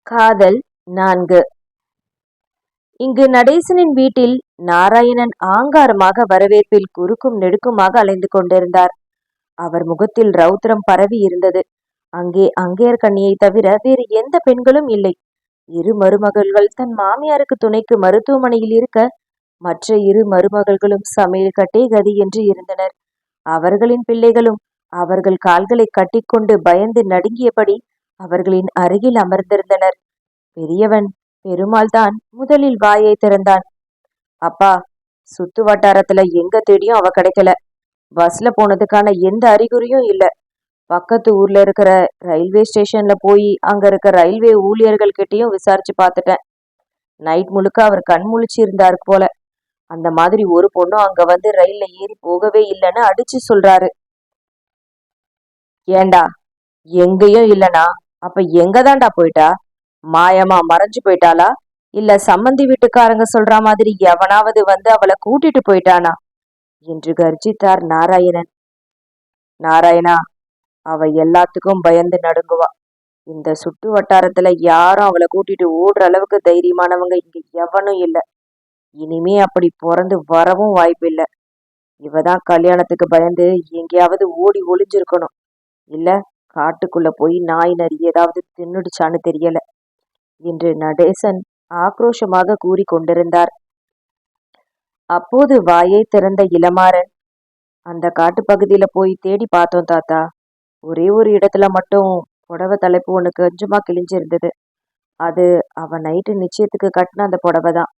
காதல் 4. இங்கு நடேசனின் வீட்டில் நாராயணன் ஆங்காரமாக வரவேற்பில் குறுக்கும் நெடுக்குமாக அலைந்து கொண்டிருந்தார். அவர் முகத்தில் ரௌத்திரம் பரவி இருந்தது. அங்கே அங்கேயர்கண்ணியை தவிர வேறு எந்த பெண்களும் இல்லை. இரு மருமகள்கள் தன் மாமியாருக்கு துணைக்கு மருத்துவமனையில் இருக்க, மற்ற இரு மருமகள்களும் சமையல் கட்டே கதி என்று இருந்தனர். அவர்களின் பிள்ளைகளும் அவர்கள் கால்களை கட்டிக்கொண்டு பயந்து நடுங்கியபடி அவர்களின் அருகில் அமர்ந்திருந்தனர். பெரியவன் பெருமாள் தான் முதலில் வாயை திறந்தான். அப்பா, சுத்து வட்டாரத்துல எங்க தேடியும் அவ கிடைக்கல. பஸ்ல போனதுக்கான எந்த அறிகுறியும் இல்ல. பக்கத்து ஊர்ல இருக்கிற ரயில்வே ஸ்டேஷன்ல போய் அங்க இருக்க ரயில்வே ஊழியர்கள் கிட்டயும் விசாரிச்சு பார்த்துட்டேன். நைட் முழுக்க அவர் கண் முழிச்சு இருந்தாரு போல. அந்த மாதிரி ஒரு பொண்ணும் அங்க வந்து ரயில்ல ஏறி போகவே இல்லைன்னு அடிச்சு சொல்றாரு. ஏண்டா, எங்கேயும் இல்லனா அப்ப எங்கதான்டா போயிட்டா? மாயமா மறைஞ்சு போயிட்டாளா? இல்ல சம்மந்தி வீட்டுக்காரங்க சொல்ற மாதிரி எவனாவது வந்து அவளை கூட்டிட்டு போயிட்டானா என்று கர்ஜித்தார் நாராயணன். நாராயணா, அவ எல்லாத்துக்கும் பயந்து நடுங்குவா. இந்த சுற்று வட்டாரத்துல யாரும் அவளை கூட்டிட்டு ஓடுற அளவுக்கு தைரியமானவங்க இங்க எவனும் இல்ல. இனிமே அப்படி பிறந்து வரவும் வாய்ப்பில்லை. இவதான் கல்யாணத்துக்கு பயந்து எங்கேயாவது ஓடி ஒளிஞ்சிருக்கணும். இல்ல காட்டுக்குள்ள போய் நாய் நரி ஏதாவது தின்னுடுச்சான்னு தெரியல என்று நடேசன் ஆக்ரோஷமாக கூறி கொண்டிருந்தார். அப்போது வாயை திறந்த இளமாறன், அந்த காட்டு பகுதியில போய் தேடி பார்த்தோம் தாத்தா. ஒரே ஒரு இடத்துல மட்டும் புடவை தலைப்பு ஒண்ணு கொஞ்சமா கிழிஞ்சிருந்தது. அது அவன் நைட்டு நிச்சயத்துக்கு கட்டின அந்த புடவை தான்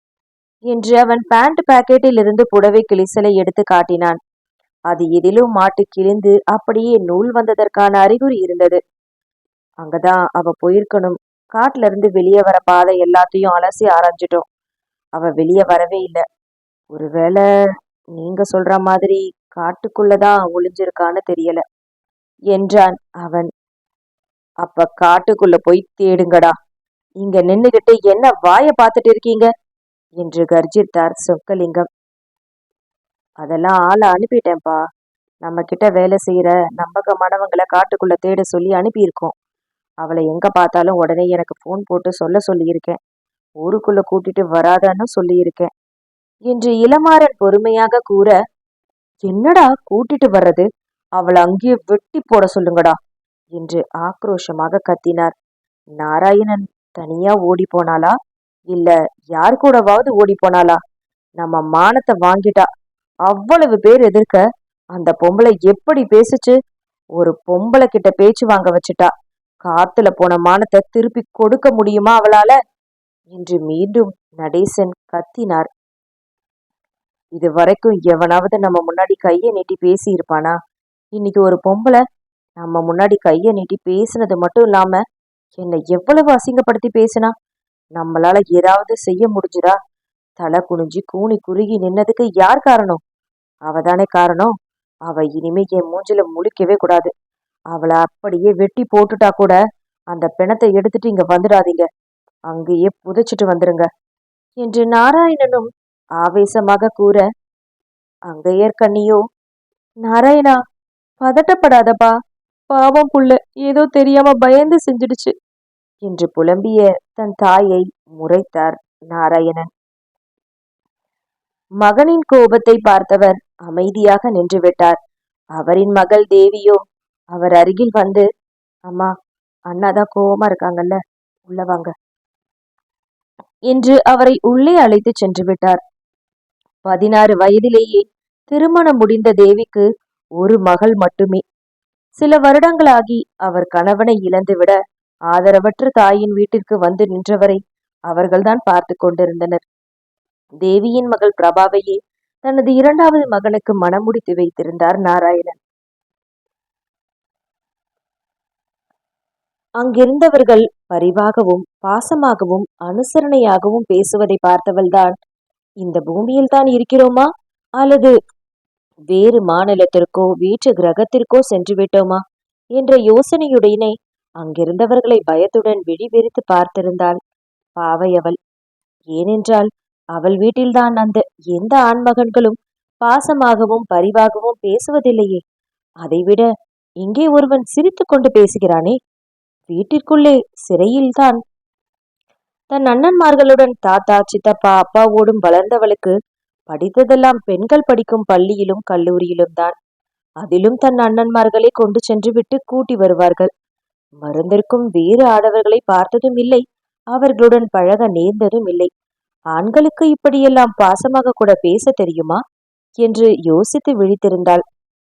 என்று அவன் பேண்ட் பாக்கெட்டில் இருந்து புடவை கிழிசலை எடுத்து காட்டினான். அது எதிலும் மாட்டு கிழிந்து அப்படியே நூல் வந்ததற்கான அறிகுறி இருந்தது. அங்கதான் அவ போயிருக்கணும். காட்டுல இருந்து வெளியே வர பாதை எல்லாத்தையும் அலசி ஆராய்ஞ்சிட்டோம். அவ வெளியே வரவே இல்லை. ஒருவேளை நீங்க சொல்ற மாதிரி காட்டுக்குள்ளதான் ஒளிஞ்சிருக்கான்னு தெரியல என்றான் அவன். அப்ப காட்டுக்குள்ள போய் தேடுங்கடா. இங்க நின்னுகிட்டு என்ன வாய பார்த்துட்டு இருக்கீங்க என்று கர்ஜித்தார் சொக்கலிங்கம். அதெல்லாம் ஆளை அனுப்பிட்டேன்ப்பா. நம்ம கிட்ட வேலை செய்யற நம்பகமானவங்களை காட்டுக்குள்ள தேட சொல்லி அனுப்பியிருக்கோம். அவளை எங்க பார்த்தாலும் உடனே எனக்கு போன் போட்டு சொல்லியிருக்கேன். ஊருக்குள்ள கூட்டிட்டு வராதான்னு சொல்லியிருக்கேன் என்று இளமாறன் பொறுமையாக கூற, என்னடா கூட்டிட்டு வர்றது? அவளை அங்கேயே வெட்டி போட சொல்லுங்கடா என்று ஆக்ரோஷமாக கத்தினார். நாராயணன் தனியா ஓடி போனாளா, இல்ல யார் கூடவாவது ஓடி போனாளா? நம்ம மானத்தை வாங்கிட்டா. அவ்வளவு பேர் எதிர்க்க அந்த பொம்பளை எப்படி பேசுச்சு? ஒரு பொம்பளை கிட்ட பேச்சு வாங்க வச்சுட்டா. காத்துல போன மானத்தை திருப்பி கொடுக்க முடியுமா அவளால என்று மீண்டும் நடேசன் கத்தினார். இது வரைக்கும் எவனாவது நம்ம முன்னாடி கைய நீட்டி பேசி இருப்பானா? இன்னைக்கு ஒரு பொம்பளை நம்ம முன்னாடி கைய நீட்டி பேசினது மட்டும் இல்லாம என்னை எவ்வளவு அசிங்கப்படுத்தி பேசினா? நம்மளால ஏதாவது செய்ய முடிஞ்சுதா? தலை குனிஞ்சு கூனி குறுகி நின்னதுக்கு யார் காரணம்? அவதானே காரணம். அவ இனிமே என் மூஞ்சில முழிக்கவே கூடாது. அவளை அப்படியே வெட்டி போட்டுட்டா கூட அந்த பிணத்தை எடுத்துட்டு இங்க வந்துடாதீங்க. அங்கேயே புதைச்சிட்டு வந்துருங்க என்று நாராயணனும் ஆவேசமாக கூற, அங்கையர்கண்ணியோ, நாராயணா, பதட்டப்படாதப்பா. பாவம் புள்ள ஏதோ தெரியாம பயந்து செஞ்சிடுச்சு என்று புலம்பிய தன் தாயை முறைத்தார் நாராயணன். மகனின் கோபத்தை பார்த்தவர் அமைதியாக நின்று விட்டார். அவரின் மகள் தேவியோ அவர் அருகில் வந்து, அம்மா, அண்ணாதான் கோபமா இருக்காங்கல்ல, உள்ள வாங்க என்று அவரை உள்ளே அழைத்து சென்று விட்டார். 16 வயதிலேயே திருமணம் முடிந்த தேவிக்கு ஒரு மகள் மட்டுமே. சில வருடங்களாகி அவர் கணவனை இழந்துவிட ஆதரவற்ற தாயின் வீட்டிற்கு வந்து நின்றவரை அவர்கள்தான் பார்த்து கொண்டிருந்தனர். தேவியின் மகள் பிரபாவையே தனது 2வது மகனுக்கு மனம் முடித்து வைத்திருந்தார் நாராயணன். அங்கிருந்தவர்கள் பரிவாகவும் பாசமாகவும் அனுசரணையாகவும் பேசுவதை பார்த்தவள்தான், இந்த பூமியில் தான் இருக்கிறோமா அல்லது வேறு மாநிலத்திற்கோ வேற்று கிரகத்திற்கோ சென்று விட்டோமா என்ற யோசனையுடனே அங்கிருந்தவர்களை பயத்துடன் விழிவெறித்து பார்த்திருந்தாள். பாவை அவள். ஏனென்றால் அவள் வீட்டில்தான் அந்த எந்த ஆண்மகன்களும் பாசமாகவும் பரிவாகவும் பேசுவதில்லையே. அதைவிட இங்கே ஒருவன் சிரித்து கொண்டு பேசுகிறானே. வீட்டிற்குள்ளே சிறையில்தான் தன் அண்ணன்மார்களுடன் தாத்தா சித்தப்பா அப்பாவோடும் வளர்ந்தவளுக்கு படித்ததெல்லாம் பெண்கள் படிக்கும் பள்ளியிலும் கல்லூரியிலும் தான். அதிலும் தன் அண்ணன்மார்களை கொண்டு சென்று விட்டு கூட்டி வருவார்கள். மருந்திற்கும் வேறு ஆடவர்களை பார்த்ததும் இல்லை, அவர்களுடன் பழக நேர்ந்ததும் இல்லை. ஆண்களுக்கு இப்படியெல்லாம் பாசமாக கூட பேச தெரியுமா என்று யோசித்து விழித்திருந்தாள்.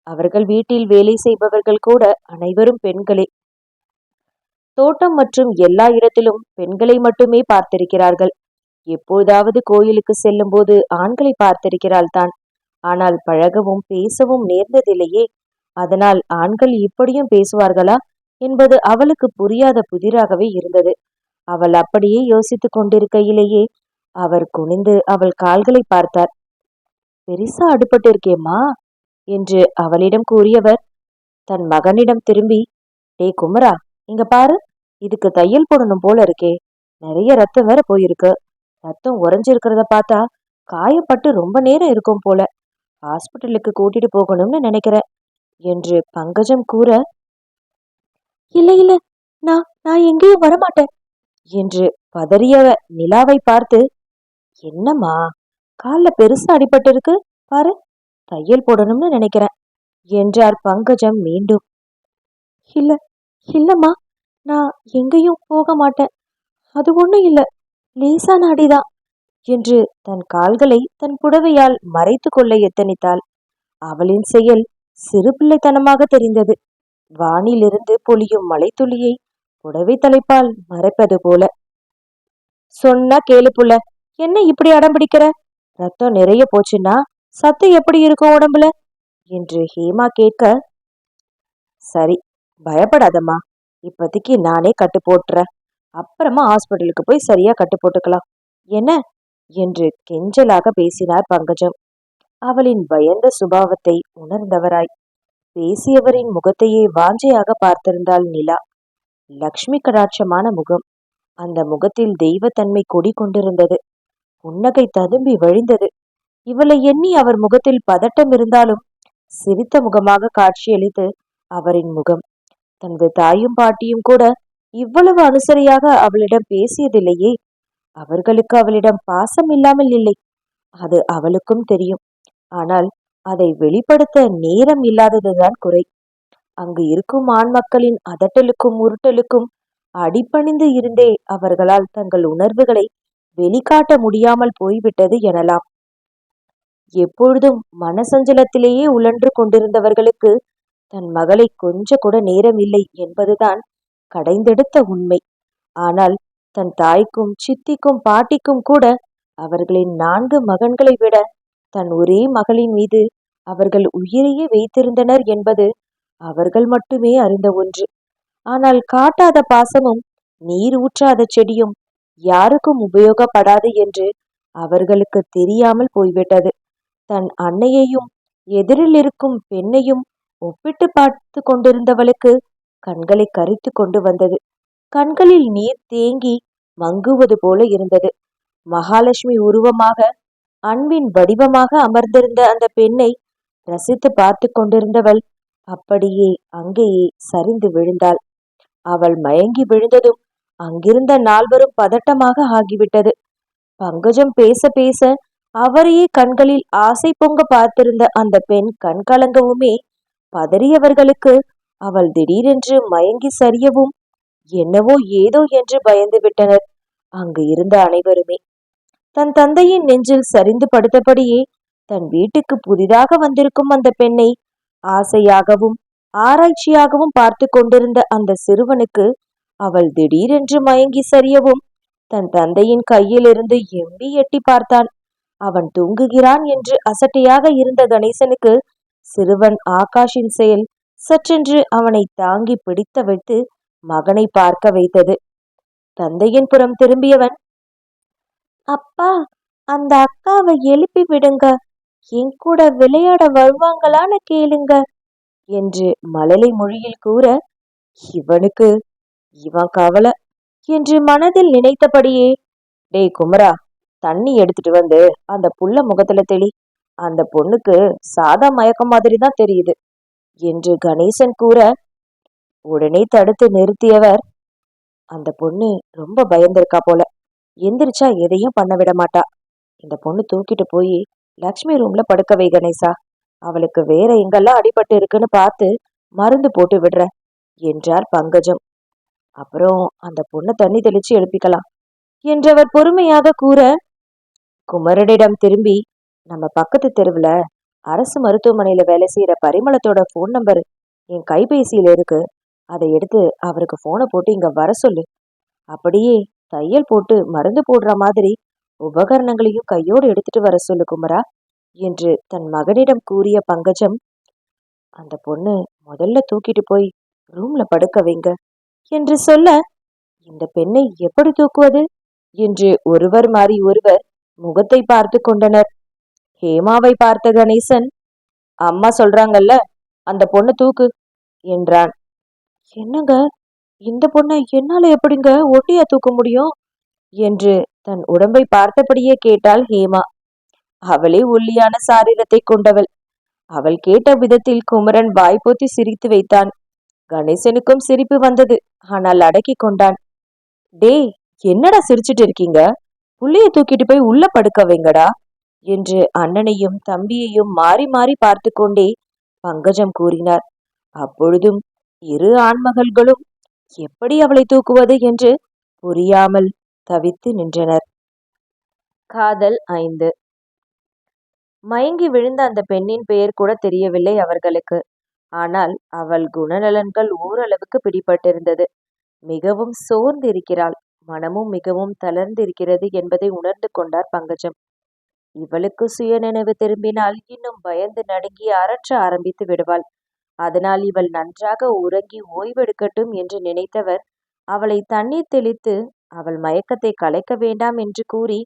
அவர்கள் வீட்டில் வேலை செய்பவர்கள் கூட அனைவரும் பெண்களே. தோட்டம் மற்றும் எல்லா இடத்திலும் பெண்களை மட்டுமே பார்த்திருக்கிறார்கள். எப்போதாவது கோயிலுக்கு செல்லும் போது ஆண்களை பார்த்திருக்கிறாள் தான். ஆனால் பழகவும் பேசவும் நேர்ந்ததில்லையே. அதனால் ஆண்கள் இப்படியும் பேசுவார்களா என்பது அவளுக்கு புரியாத புதிராகவே இருந்தது. அவள் அப்படியே யோசித்துக் கொண்டிருக்கையிலேயே அவர் குனிந்து அவள் கால்களை பார்த்தார். பெரிசா அடிபட்டு இருக்கேம்மா என்று அவளிடம் கூறியவர் தன் மகனிடம் திரும்பி, டே குமரா, இங்க பாரு, இதுக்கு தையல் போடணும் போல இருக்கே. நிறைய ரத்தம் வேற போயிருக்கு. ரத்தம் உறைஞ்சிருக்கிறத பார்த்தா காயப்பட்டு ரொம்ப நேரம் இருக்கும் போல. ஹாஸ்பிட்டலுக்கு கூட்டிட்டு போகணும்னு நினைக்கிறேன் என்று பங்கஜம் கூற, இல்ல இல்ல, நான் நான் எங்கேயும் வரமாட்டேன் என்று பதறிய நிலாவை பார்த்து, என்னம்மா, கால்ல பெருசா அடிபட்டு இருக்கு பாரு, தையல் போடணும்னு நினைக்கிறேன் என்றார் பங்கஜம் மீண்டும். இல்ல இல்லம்மா, நான் எங்கேயும் போக மாட்டேன், அது ஒண்ணும் இல்ல, லேசான அடிதான் என்று தன் கால்களை தன் புடவையால் மறைத்து கொள்ள எத்தனித்தாள். அவளின் செயல் சிறு பிள்ளைத்தனமாக தெரிந்தது. வானிலிருந்து பொழியும் மலைத்துளியை புடவை தலைப்பால் மறைப்பது போல. சொன்னா கேளு புள்ள, என்ன இப்படி அடம் பிடிக்கிற? ரத்தம் நிறைய போச்சுன்னா சத்து எப்படி இருக்கும் உடம்புல என்று ஹேமா கேட்க, சரி, பயப்படாதம்மா, இப்போதைக்கு நானே கட்டு போட்டுறேன், அப்புறமா ஹாஸ்பிட்டலுக்கு போய் சரியா கட்டு போட்டுக்கலாம் என்ன என்று கெஞ்சலாக பேசினார் பங்கஜம். அவளின் பயந்த சுபாவத்தை உணர்ந்தவராய் பேசியவரின் முகத்தையே வாஞ்சையாக பார்த்திருந்தாள் நிலா. லக்ஷ்மி கடாட்சமான முகம். அந்த முகத்தில் தெய்வத்தன்மை கொடி கொண்டிருந்தது. புன்னகை ததும்பி வழிந்தது. இவளை எண்ணி அவர் முகத்தில் பதட்டம் இருந்தாலும் சிரித்த முகமாக காட்சியளித்து அவரின் முகம். தனது தாயும் பாட்டியும் கூட இவ்வளவு அனுசரியாக அவளிடம் பேசியதில்லையே. அவர்களுக்கு அவளிடம் பாசம் இல்லாமல் இல்லை, அது அவளுக்கும் தெரியும். ஆனால் அதை வெளிப்படுத்த நேரம் இல்லாததுதான் குறை. அங்கு இருக்கும் ஆண் மக்களின் அதட்டலுக்கும் உருட்டலுக்கும் அடிபணிந்து இருந்தே அவர்களால் தங்கள் உணர்வுகளை வெளிக்காட்ட முடியாமல் போய்விட்டது எனலாம். எப்பொழுதும் மனசஞ்சலத்திலேயே உழன்று கொண்டிருந்தவர்களுக்கு தன் மகளை கொஞ்ச கூட நேரம் இல்லை என்பதுதான் கடைந்தெடுத்த உண்மை. ஆனால் தன் தாய்க்கும் சித்திக்கும் பாட்டிக்கும் கூட அவர்களின் 4 மகன்களை விட தன் ஒரே மகளின் மீது அவர்கள் உயிரையே வைத்திருந்தனர் என்பது அவர்கள் மட்டுமே அறிந்த ஒன்று. ஆனால் காட்டாத பாசமும் நீர் ஊற்றாத செடியும் யாருக்கும் உபயோகப்படாது என்று அவர்களுக்கு தெரியாமல் போய்விட்டது. தன் அன்னையையும் எதிரில் இருக்கும் பெண்ணையும் ஒப்பிட்டு பார்த்து கொண்டிருந்தவளுக்கு கண்களை கரித்து கொண்டு வந்தது. கண்களில் நீர் தேங்கி மங்குவது போல இருந்தது. மகாலட்சுமி உருவமாக, அன்பின் வடிவமாக அமர்ந்திருந்த அந்த பெண்ணை ரசித்து பார்த்து கொண்டிருந்தவள் அப்படியே அங்கேயே சரிந்து விழுந்தாள். அவள் மயங்கி விழுந்ததும் அங்கிருந்த 4வரும் பதட்டமாக ஆகிவிட்டது. பங்கஜம் பேச பேச அவரையே கண்களில் ஆசை பொங்க பார்த்திருந்த அந்த பெண் கண் கலங்கவுமே பதறியவர்களுக்கு அவள் திடீரென்று மயங்கி சரியவும் என்னவோ ஏதோ என்று பயந்து விட்டனர். அங்கு இருந்த அனைவருமே தன் தந்தையின் நெஞ்சில் சரிந்து படுத்தபடியே தன் வீட்டுக்கு புதிதாக வந்திருக்கும் அந்த பெண்ணை ஆசையாகவும் ஆராய்ச்சியாகவும் பார்த்து கொண்டிருந்த அந்த சிறுவனுக்கு அவள் திடீரென்று மயங்கி சரியவும் தன் தந்தையின் கையிலிருந்து எம்பி எட்டி பார்த்தான். அவன் தூங்குகிறான் என்று அசட்டையாக இருந்த கணேசனுக்கு சிறுவன் ஆகாஷின் செயல் சற்றென்று அவனை தாங்கி பிடித்த வைத்து மகனை பார்க்க வைத்தது. தந்தையின் புறம் திரும்பியவன், அப்பா, அந்த அக்காவை எழுப்பி விடுங்க, என் கூட விளையாட வருவாங்களான்னு கேளுங்க என்று மழலை மொழியில் கூற, இவனுக்கு இவன் கவலை என்று மனதில் நினைத்தபடியே, டேய் குமரா, தண்ணி எடுத்துட்டு வந்து அந்த புள்ள முகத்துல தெளி, அந்த பொண்ணுக்கு சாதா மயக்கம் மாதிரி தான் தெரியுது என்று கணேசன் கூற, உடனே தடுத்து நிறுத்தியவர், அந்த பொண்ணு ரொம்ப பயந்திருக்கா போல, எந்திரிச்சா எதையும் பண்ண விட மாட்டா. இந்த பொண்ணு தூக்கிட்டு போய் லக்ஷ்மி ரூம்ல படுக்க வை கணேசா. அவளுக்கு வேற எங்கெல்லாம் அடிபட்டு இருக்குன்னு பார்த்து மருந்து போட்டு விடுற என்றார் பங்கஜம். அப்புறம் அந்த பொண்ணை தண்ணி தெளிச்சு எழுப்பிக்கலாம் என்றவர் பொறுமையாக கூற, குமரனிடம் திரும்பி, நம்ம பக்கத்து தெருவுல அரசு மருத்துவமனையில வேலை செய்யற பரிமளத்தோட போன் நம்பர் என் கைபேசியில இருக்கு. அதை எடுத்து அவருக்கு போனை போட்டு இங்க வர சொல்லு. அப்படியே தையல் போட்டு மருந்து போடுற மாதிரி உபகரணங்களையும் கையோடு எடுத்துட்டு வர சொல்லு குமரா என்று தன் மகனிடம் கூறிய பங்கஜம், அந்த பொண்ணு முதல்ல தூக்கிட்டு போய் ரூம்ல படுக்க வைங்க என்று சொல்ல, இந்த பெண்ணை எப்படி தூக்குவது என்று ஒருவர் மாறி ஒருவர் முகத்தை பார்த்து கொண்டனர். ஹேமாவை பார்த்த கணேசன், அம்மா சொல்றாங்கல்ல, அந்த பொண்ணு தூக்கு என்றான். என்னங்க, இந்த பொண்ணை என்னால எப்படிங்க ஒட்டியா தூக்க முடியும் என்று தன் உடம்பை பார்த்தபடியே கேட்டாள் ஹேமா. அவளே ஒல்லியான சாரீரத்தை கொண்டவள். அவள் கேட்ட விதத்தில் குமரன் வாய்ப்போத்தி சிரித்து வைத்தான். கணேசனுக்கும் சிரிப்பு வந்தது. ஆனால் அடக்கி கொண்டான். டேய், என்னடா சிரிச்சிட்டு இருக்கீங்க? புள்ளைய தூக்கிட்டு போய் உள்ள படுக்க வைங்கடா என்று அண்ணனையும் தம்பியையும் மாறி மாறி பார்த்து கொண்டே பங்கஜம் கூறினார். அப்பொழுதும் இரு ஆண்மகள்களும் எப்படி அவளை தூக்குவது என்று புரியாமல் தவித்து நின்றனர். காதல் 5. மயங்கி விழுந்த அந்த பெண்ணின் பெயர் கூட தெரியவில்லை அவர்களுக்கு. ஆனால் அவள் குணநலன்கள் ஓரளவுக்கு பிடிபட்டிருந்தது. மிகவும் சோர்ந்திருக்கிறாள், மனமும் மிகவும் தளர்ந்திருக்கிறது என்பதை உணர்ந்து கொண்டார் பங்கஜம். இவளுக்கு சுய நினைவு திரும்பினால் இன்னும் பயந்து நடுங்கி அரற்ற ஆரம்பித்து விடுவாள். அதனால் இவள் நன்றாக உறங்கி ஓய்வெடுக்கட்டும் என்று நினைத்தவர் அவளை தண்ணீர் தெளித்து அவள் மயக்கத்தை கலைக்க வேண்டாம் என்று கூறி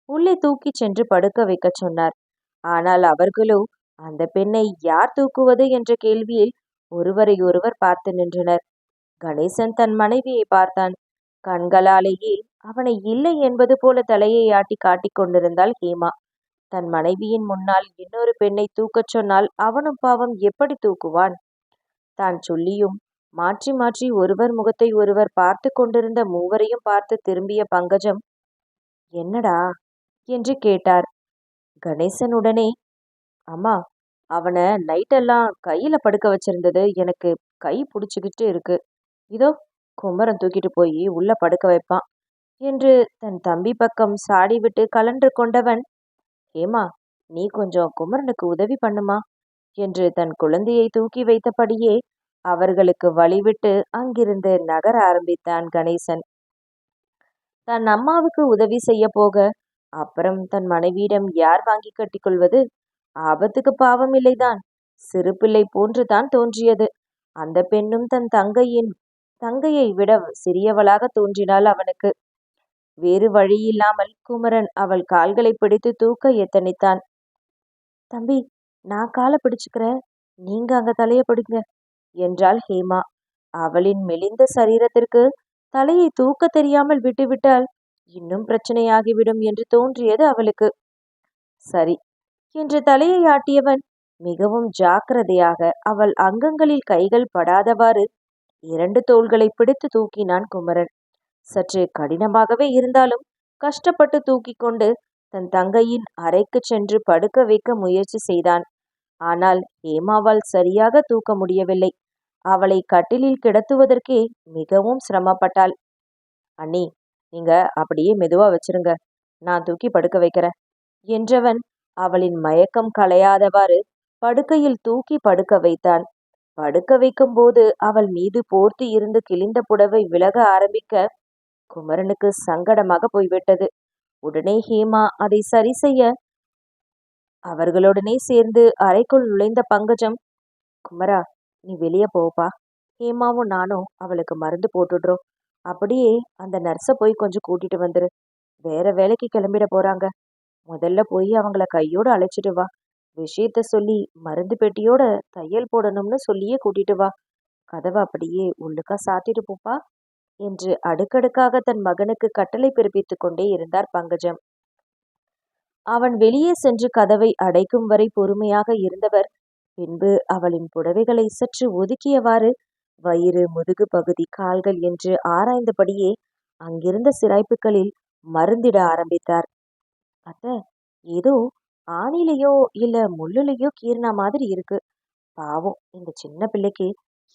உள்ளே தூக்கிச் சென்று படுக்க வைக்க சொன்னார். ஆனால் அவர்களோ அந்த பெண்ணை யார் தூக்குவது என்ற கேள்வியில் ஒருவரை ஒருவர் பார்த்து நின்றனர். கணேசன் தன் மனைவியை பார்த்தான். கண்களாலேயே அவனை இல்லை என்பது போல தலையை ஆட்டி காட்டிக் கொண்டிருந்தாள் ஹேமா. தன் மனைவியின் முன்னால் இன்னொரு பெண்ணை தூக்கச் சொன்னால் அவனும் பாவம் எப்படி தூக்குவான்? தான் சொல்லியும் மாற்றி மாற்றி ஒருவர் முகத்தை ஒருவர் பார்த்து கொண்டிருந்த மூவரையும் பார்த்து திரும்பிய பங்கஜம், என்னடா என்று கேட்டார். கணேசன் உடனே, அம்மா, அவனை நைட்டெல்லாம் கையில படுக்க வச்சிருந்தது எனக்கு கை பிடிச்சுக்கிட்டு இருக்கு. இதோ குமரன் தூக்கிட்டு போய் உள்ள படுக்க வைப்பான் என்று தன் தம்பி பக்கம் சாடி விட்டு கலன்று கொண்டவன், ஏமா, நீ கொஞ்சம் குமரனுக்கு உதவி பண்ணுமா என்று தன் குழந்தையை தூக்கி வைத்தபடியே அவர்களுக்கு வழிவிட்டு அங்கிருந்து நகர ஆரம்பித்தான் கணேசன். தன் அம்மாவுக்கு உதவி செய்ய போக அப்புறம் தன் மனைவியிடம் யார் வாங்கி கட்டிக்கொள்வது? ஆபத்துக்கு பாவம் இல்லைதான், சிறு பிள்ளை போன்றுதான் தோன்றியது. அந்த பெண்ணும் தன் தங்கையை விட சிறியவளாக தோன்றினாள் அவனுக்கு. வேறு வழியில்லாமல் குமரன் அவள் கால்களை பிடித்து தூக்க எத்தனித்தான். தம்பி, நான் காலை பிடிச்சுக்கிறேன், நீங்க அங்க தலைய பிடிங்க என்றாள் ஹேமா. அவளின் மெலிந்த சரீரத்திற்கு தலையை தூக்க தெரியாமல் விட்டுவிட்டால் இன்னும் பிரச்சனையாகிவிடும் என்று தோன்றியது அவளுக்கு. சரி என்று தலையை ஆட்டியவன் மிகவும் ஜாக்கிரதையாக அவள் அங்கங்களில் கைகள் படாதவாறு 2 தோள்களை பிடித்து தூக்கினான் குமரன். சற்று கடினமாகவே இருந்தாலும் கஷ்டப்பட்டு தூக்கி கொண்டு தன் தங்கையின் அறைக்கு சென்று படுக்க வைக்க முயற்சி செய்தான். ஆனால் ஹேமாவால் சரியாக தூக்க முடியவில்லை. அவளை கட்டிலில் கிடத்துவதற்கே மிகவும் சிரமப்பட்டாள். அண்ணி, நீங்க அப்படியே மெதுவா வச்சிருங்க, நான் தூக்கி படுக்க வைக்கிறேன் என்றவன் அவளின் மயக்கம் களையாதவாறு படுக்கையில் தூக்கி படுக்க வைத்தான். படுக்க வைக்கும் போது அவள் மீது போர்த்தி இருந்து கிழிந்த புடவை விலக ஆரம்பிக்க குமரனுக்கு சங்கடமாக போய்விட்டது. உடனே ஹேமா அதை சரி செய்ய அவர்களுடனே சேர்ந்து அறைக்குள் நுழைந்த பங்கஜம், குமரா, நீ வெளியே போப்பா, ஹேமாவும் நானும் அவளுக்கு மருந்து போட்டுடுறோம். அப்படியே அந்த நர்ஸை போய் கொஞ்சம் கூட்டிட்டு வந்துரு. வேற வேலைக்கு கிளம்பிட போறாங்க. முதல்ல போய் அவங்கள கையோடு அழைச்சிட்டு வா. விஷயத்த சொல்லி மருந்து பெட்டியோட தையல் போடணும்னு சொல்லியே கூட்டிட்டு வா. கதவை அப்படியே உள்ளுக்கா சாத்திட்டு போப்பா என்று அடுக்கடுக்காக தன் மகனுக்கு கட்டளை பிறப்பித்துக் கொண்டே இருந்தார் பங்கஜம். அவன் வெளியே சென்று கதவை அடைக்கும் வரை பொறுமையாக இருந்தவர் பின்பு அவளின் புடவைகளை சற்று ஒதுக்கியவாறு வயிறு, முதுகு பகுதி, கால்கள் என்று ஆராய்ந்தபடியே அங்கிருந்த சிராய்ப்புகளில் மருந்திட ஆரம்பித்தார். அத்த, ஏதோ ஆணிலையோ இல்ல முள்ளுலையோ கீறின மாதிரி இருக்கு. பாவம், இந்த சின்ன பிள்ளைக்கு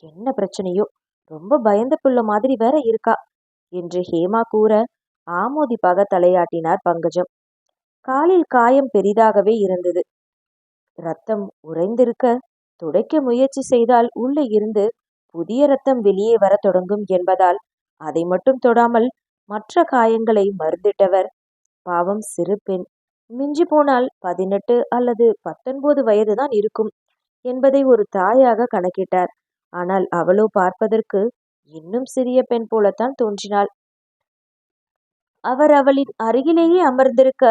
என்ன பிரச்சனையோ, ரொம்ப பயந்த பிள்ளை மாதிரி வேற இருக்கா என்று ஹேமா கூற ஆமோதிப்பாக தலையாட்டினார் பங்கஜம். காலில் காயம் பெரிதாகவே இருந்தது. ரத்தம் உறைந்திருக்க துடைக்க முயற்சி செய்தால் உள்ளே இருந்து புதிய ரத்தம் வெளியே வர தொடங்கும் என்பதால் அதை மட்டும் தொடாமல் மற்ற காயங்களை மருந்திட்டவர். பாவம், சிறு பெண். மிஞ்சி போனால் 18 அல்லது 19 வயதுதான் இருக்கும் என்பதை ஒரு தாயாக கணக்கிட்டார். ஆனால் அவளோ பார்ப்பதற்கு இன்னும் சிறிய பெண் போலத்தான் தோன்றினாள். அவர் அவளின் அருகிலேயே அமர்ந்திருக்க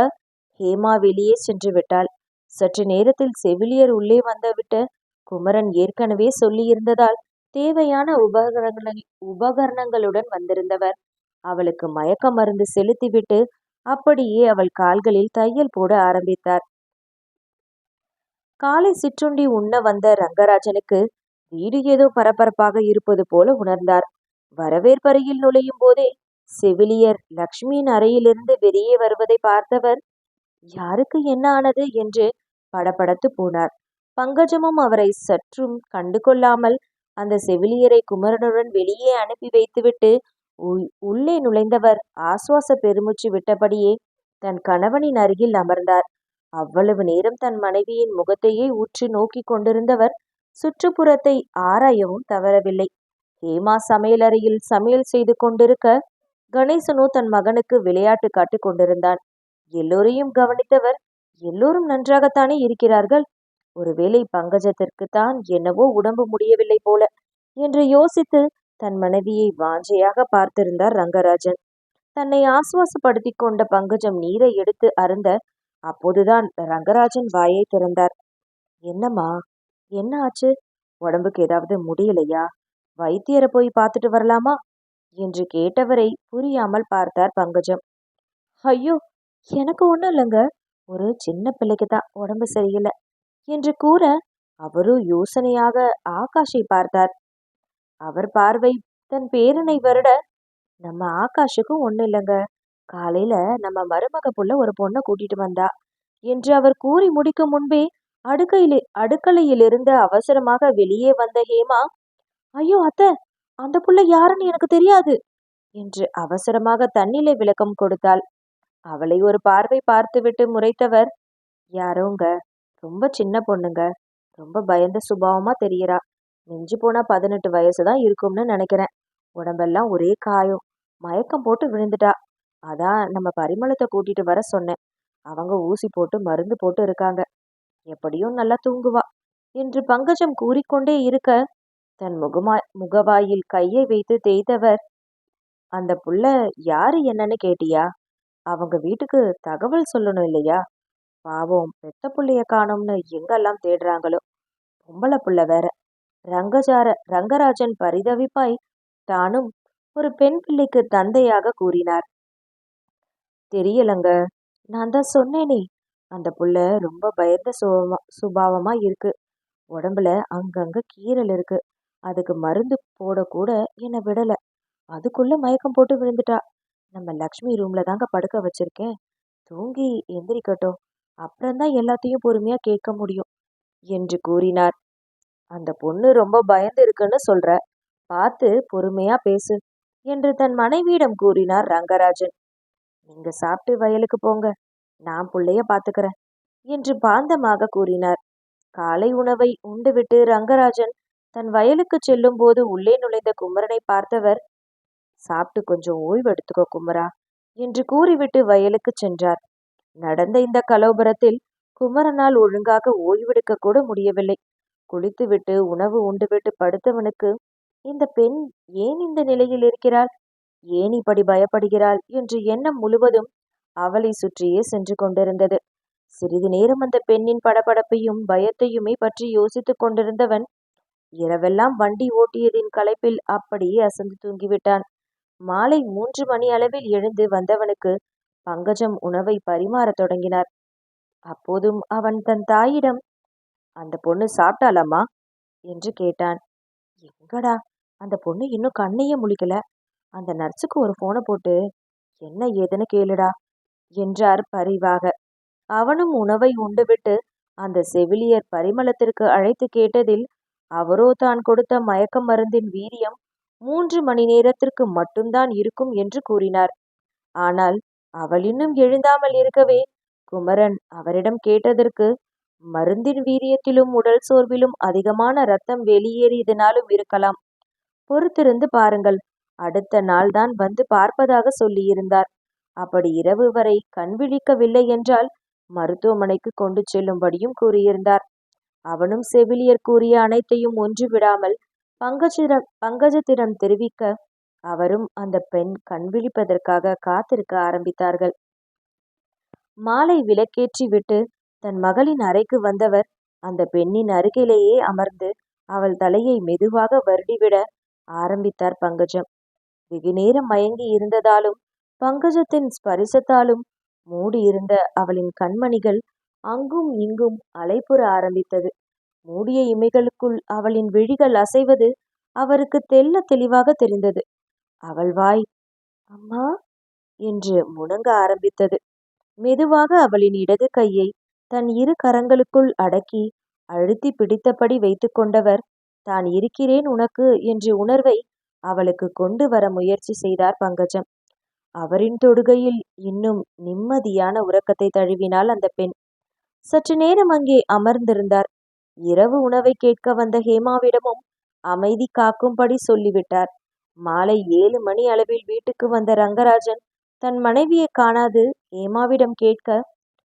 ஹேமா வெளியே சென்று விட்டாள். சற்று நேரத்தில் செவிலியர் உள்ளே வந்துவிட்டு குமரன் ஏற்கனவே சொல்லியிருந்ததால் தேவையான உபகரணங்களுடன் வந்திருந்தவர் அவளுக்கு மயக்க மருந்து செலுத்திவிட்டு அப்படியே அவள் கால்களில் தையல் போட ஆரம்பித்தார். காலை சிற்றுண்டி உண்ண வந்த ரங்கராஜனுக்கு வீடு ஏதோ பரபரப்பாக இருப்பது போல உணர்ந்தார். வரவேற்பறையில் நுழையும் போதே செவிலியர் லக்ஷ்மியின் அறையிலிருந்து வெளியே வருவதை பார்த்தவர் யாருக்கு என்ன ஆனது என்று படபடத்து போனார். பங்கஜமும் அவரை சற்றும் கண்டு கொள்ளாமல் அந்த செவிலியரை குமரனுடன் வெளியே அனுப்பி வைத்துவிட்டு உள்ளே நுழைந்தவர் ஆசுவாச பெருமூச்சு விட்டபடியே தன் கணவனின் அருகில் அமர்ந்தார். அவ்வளவு நேரம் தன் மனைவியின் முகத்தையே உற்று நோக்கி கொண்டிருந்தவர் சுற்றுப்புறத்தை ஆராயவும் தவறவில்லை. ஹேமா சமையலறையில் சமையல் செய்து கொண்டிருக்க கணேசனோ தன் மகனுக்கு விளையாட்டு காட்டிக் கொண்டிருந்தான். எல்லோரையும் கவனித்தவர் எல்லோரும் நன்றாகத்தானே இருக்கிறார்கள், ஒருவேளை பங்கஜத்திற்கு தான் என்னவோ உடம்பு முடியவில்லை போல என்று யோசித்து தன் மனைவியை வாஞ்சையாக பார்த்திருந்தார் ரங்கராஜன். தன்னை ஆசுவாசப்படுத்தி கொண்ட பங்கஜம் நீரை எடுத்து அருந்த அப்போதுதான் ரங்கராஜன் வாயை திறந்தார். என்னம்மா, என்ன ஆச்சு? உடம்புக்கு ஏதாவது முடியலையா? வைத்தியரை போய் பார்த்துட்டு வரலாமா என்று கேட்டவரை புரியாமல் பார்த்தார் பங்கஜம். ஐயோ, எனக்கு ஒன்றும் இல்லைங்க, ஒரு சின்ன பிள்ளைக்கு தான் உடம்பு சரியில்லை என்று கூற அவரும் யோசனையாக ஆகாஷை பார்த்தார். அவர் பார்வை தன் பேரனை வருட, நம்ம ஆகாஷுக்கும் ஒன்றும் இல்லைங்க, காலையில நம்ம மருமக புள்ள ஒரு பொண்ணை கூட்டிட்டு வந்தா என்று அவர் கூறி முடிக்கும் முன்பே அடுக்கலையிலிருந்து அவசரமாக வெளியே வந்த ஹேமா, ஐயோ அத்தை, அந்த புள்ள யாருன்னு எனக்கு தெரியாது என்று அவசரமாக தன்னிலை விளக்கம் கொடுத்தாள். அவளை ஒரு பார்வை பார்த்துவிட்டு முறைத்தவர், யாரோங்க, ரொம்ப சின்ன பொண்ணுங்க, ரொம்ப பயந்த சுபாவமா தெரியறா, மிஞ்சி போனா 18 வயசுதான் இருக்கும்னு நினைக்கிறேன், உடம்பெல்லாம் ஒரே காயம், மயக்கம் போட்டு விழுந்துட்டா, அதான் நம்ம பரிமளத்தை கூட்டிட்டு வர சொன்னேன், அவங்க ஊசி போட்டு மருந்து போட்டு இருக்காங்க, எப்படியும் நல்லா தூங்குவா என்று பங்கஜம் கூறிக்கொண்டே இருக்க தன் முகவாயில் கையை வைத்து தேய்த்தவர், அந்த புள்ள யாரு என்னன்னு கேட்டியா? அவங்க வீட்டுக்கு தகவல் சொல்லணும் இல்லையா? பாவம், பெத்த புள்ளைய காணோம்னு எங்கெல்லாம் தேடுறாங்களோ, பொம்பளை புள்ள வேற. ரங்கராஜன் பரிதவிப்பாய் தானும் ஒரு பெண் பிள்ளைக்கு தந்தையாக கூறினார். தெரியலங்க, நான் தான் சொன்னேனே, அந்த புள்ள ரொம்ப பயந்த சுபாவமா இருக்கு, உடம்புல அங்கங்க கீறல் இருக்கு, அதுக்கு மருந்து போட கூட என்னை விடல, அதுக்குள்ள மயக்கம் போட்டு விழுந்துட்டா, நம்ம லக்ஷ்மி ரூம்ல தாங்க படுக்க வச்சிருக்கேன், தூங்கி எந்திரிக்கட்டும், அப்புறம்தான் எல்லாத்தையும் பொறுமையா கேட்க முடியும் என்று கூறினார். அந்த பொண்ணு ரொம்ப பயந்து இருக்குன்னு சொல்ற, பார்த்து பொறுமையா பேசு என்று தன் மனைவியிடம் கூறினார் ரங்கராஜன். நீங்க சாப்பிட்டு வயலுக்கு போங்க, நான் புள்ளைய பாத்துக்கிறேன் என்று பாந்தமாக கூறினார். காலை உணவை உண்டுவிட்டு ரங்கராஜன் தன் வயலுக்கு செல்லும் போது உள்ளே நுழைந்த குமரனை பார்த்தவர், சாப்பிட்டு கொஞ்சம் ஓய்வு எடுத்துக்கோ குமரா என்று கூறிவிட்டு வயலுக்கு சென்றார். நடந்த இந்த கலோபரத்தில் குமரனால் ஒழுங்காக ஓய்வெடுக்க கூட முடியவில்லை. குளித்துவிட்டு உணவு உண்டுவிட்டு படுத்தவனுக்கு இந்த பெண் ஏன் இந்த நிலையில் இருக்கிறாள், ஏன் இப்படி பயப்படுகிறாள் என்று எண்ணம் முழுவதும் அவளை சுற்றியே சென்று கொண்டிருந்தது. சிறிது நேரம் அந்த பெண்ணின் படபடப்பையும் பயத்தையுமே பற்றி யோசித்துக் கொண்டிருந்தவன் இரவெல்லாம் வண்டி ஓட்டியதின் களைப்பில் அப்படியே அசந்து தூங்கிவிட்டான். மாலை 3 மணி அளவில் எழுந்து வந்தவனுக்கு பங்கஜம் உணவை பரிமாறத் தொடங்கினார். அப்போதும் அவன் தன் தாயிடம், அந்த பொண்ணு சாப்பிட்டாலாமா என்று கேட்டான். எங்கடா, அந்த பொண்ணு இன்னும் கண்ணையே முழிக்கல, அந்த நர்ஸுக்கு ஒரு போனை போட்டு என்ன ஏதுன்னு கேளுடா என்றார் பரிவாக. அவனும் உணவை உண்டுவிட்டு அந்த செவிலியர் பரிமளத்திற்கு அழைத்து கேட்டதில் அவரோ தான் கொடுத்த மயக்க மருந்தின் வீரியம் 3 மணி நேரத்திற்கு மட்டும்தான் இருக்கும் என்று கூறினார். ஆனால் அவள் இன்னும் எழுந்தாமல் இருக்கவே குமரன் அவரிடம் கேட்டதற்கு, மருந்தின் வீரியத்திலும் உடல் சோர்விலும் அதிகமான ரத்தம் வெளியேறியதினாலும் இருக்கலாம். பொறுத்திருந்து பாருங்கள், அடுத்த நாள்தான் வந்து பார்ப்பதாக சொல்லியிருந்தார். அப்படி இரவு வரை கண் விழிக்கவில்லை என்றால் மருத்துவமனைக்கு கொண்டு செல்லும்படியும் கூறியிருந்தார். அவனும் செவிலியர் கூறிய அனைத்தையும் ஒன்று விடாமல் பங்கஜத்திடம் தெரிவிக்க, அவரும் அந்த பெண் கண் விழிப்பதற்காக காத்திருக்க ஆரம்பித்தார்கள். மாலை விளக்கேற்றி விட்டு தன் மகளின் அறைக்கு வந்தவர் அந்த பெண்ணின் அருகிலேயே அமர்ந்து அவள் தலையை மெதுவாக வருடிவிட ஆரம்பித்தார் பங்கஜம். வெகு நேரம் மயங்கி இருந்ததாலும் பங்கஜத்தின் ஸ்பரிசத்தாலும் மூடியிருந்த அவளின் கண்மணிகள் அங்கும் இங்கும் அலைப்புற ஆரம்பித்தது. மூடிய இமைகளுக்குள் அவளின் விழிகள் அசைவது அவருக்கு தெல்ல தெளிவாக தெரிந்தது. அவள் வாய் அம்மா என்று முணங்க ஆரம்பித்தது. மெதுவாக அவளின் இடது கையை தன் 2 கரங்களுக்குள் அடக்கி அழுத்தி பிடித்தபடி வைத்து கொண்டவர், தான் இருக்கிறேன் உனக்கு என்ற உணர்வை அவளுக்கு கொண்டு வர முயற்சி செய்தார் பங்கஜம். அவரின் தொடுகையில் இன்னும் நிம்மதியான உறக்கத்தை தழுவினாள் அந்த பெண். சற்று நேரம் அங்கே அமர்ந்திருந்தார். இரவு உணவை கேட்க வந்த ஹேமாவிடமும் அமைதி காக்கும்படி சொல்லிவிட்டார். மாலை 7 மணி அளவில் வீட்டுக்கு வந்த ரங்கராஜன் தன் மனைவியை காணாது ஹேமாவிடம் கேட்க,